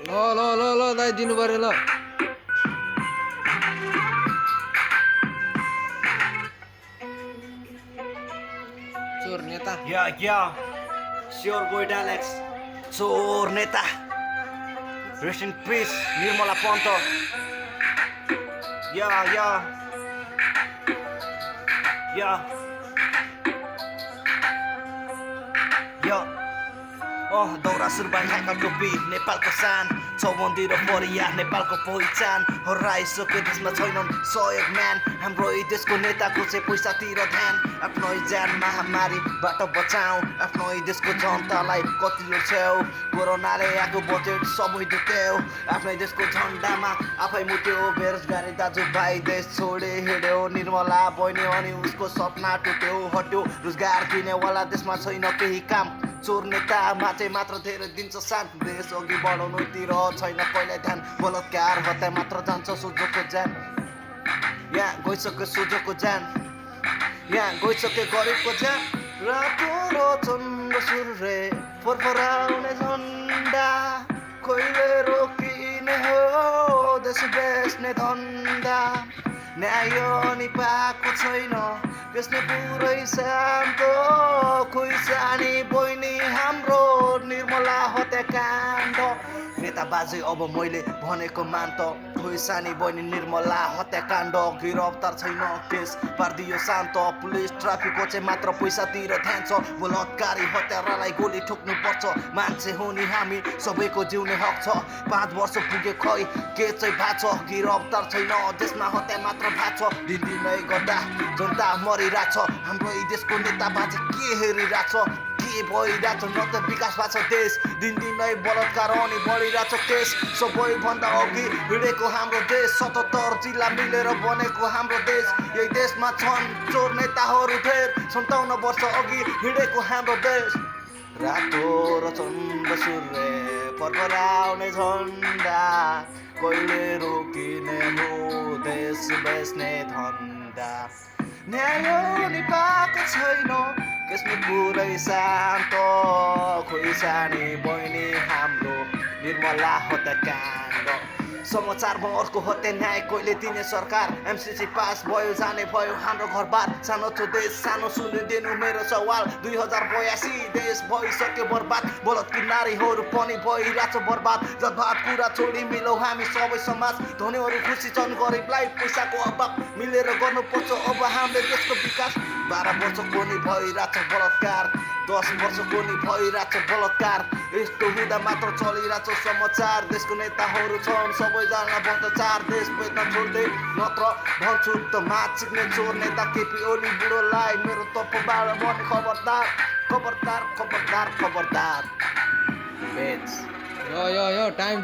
ल ल ल ल दाइ दिनु पर्यो ल चोर नेता Yeah, sure boy Alex. Chor neta. Rest in peace, Nirmala Ponto. Yeah. दौरा सुरुमा ढाका टोपी नेपालको सान चौबन्दी र परिया नेपालको पहिचान हराइसक्यो देशमा छैनन् सहयोग म्यान हाम्रो यही देशको नेताको चाहिँ पैसातिर ध्यान आफ्नो ज्यान महामारीबाट बचाऊ आफ्नो देशको जनतालाई कति लुट्छ्यौ कोरोनाले आएको बजेट सबै दुख्यौ आफ्नै देशको झन्डामा आफै मुट्यो बेरोजगारी दाजुभाइ देश छोडे हिँड्यो निर्मला बहिनी अनि उसको सपना टुट्यो हट्यो रोजगार दिनेवाला देशमा छैन केही काम चोर नेतामा चाहिँ मात्र धेरै दिन्छ सान देश अघि बढाउनुतिर छैन कहिले ध्यान बलात्कार हत्या मात्र जान्छ सोझोको ज्यान यहाँ गइसक्यो सोझोको ज्यान यहाँ गइसक्यो गरिबको ज्यान रातो र चन्द्र सूर्य फरफराउने झन्डा कहिले रोकिने हो देश बेच्ने धन्दा न्याय नि पाएको छैन बेच्ने पुरै शान्त खुइसानी बहिनी हाम्रो निर्मला हत्याकाण्ड नेता बाजे अब मैले भनेको मान त खुइसानी बहिनी निर्मला हत्याकाण्ड गिरफ्तार छैन केस पारिदियो शान्त पुलिस ट्राफिकको चाहिँ मात्र पैसातिर ध्यान छ बलात्कारी हत्यारालाई गोली ठोक्नु पर्छ मान्छे हो नि हामी सबैको जिउने हक छ 5 वर्ष पुगे खै के चाहिँ भएको छ गिरफ्तार छैन देशमा हत्या मात्र भएको छ दिनदिनै गर्दा जनता मरिरहेछ हाम्रो यी देशको नेता बाजे के हेरिरहेछ के भइरहेछ न त विकास भएको छ देश दिनदिनै बलात्कार अनि बढिरहेछ केस सबैभन्दा अघि हिँडेको हाम्रो देश 77 जिल्ला मिलेर बनेको हाम्रो देश यही देशमा छन् चोर नेताहरू धेर 57 वर्ष अघि हिँडेको हाम्रो देश रातो र चन्द्र सूर्य फरफराउने झन्डा कहिले रोकिने हो देश बेच्ने धन्दा न्याय नि पाएको छैन यसमा पुरै शान्त खुइसानी बहिनी हाम्रो निर्मला हत्याकाण्ड समाचारमा अर्को हत्या न्याय कहिले दिने सरकार एमसीसी पास भयो जाने भयो हाम्रो घरबार सानो छ देश सानो सुनिदिनु मेरो सवाल 2082 देश भइसक्यो बर्बाद बलात्कार नारीहरू पनि भइरहेछ बर्बाद जवाब कुरा छोडी मिलौ हामी सबै समाज धनीहरू खुसी छन् गरिबलाई पैसाको अभाव मिलेर गर्नुपर्छ अब हाम्रो देशको विकास 12 वर्षको नि भइरहेछ बलात्कार 10 वर्षको नि भइरहेछ बलात्कार यस्तो हुँदा मात्र चलिरहेछ समाचार देशको नेताहरू छन् सबैजना भ्रष्टाचार देश बेच्न छोड्दै नत्र भन्छु त माछिक्ने चोर नेता केपी ओली बुढोलाई मेरो तर्फबाट भने खबरदार खबरदार खबरदार खबरदार बेच यो टाइम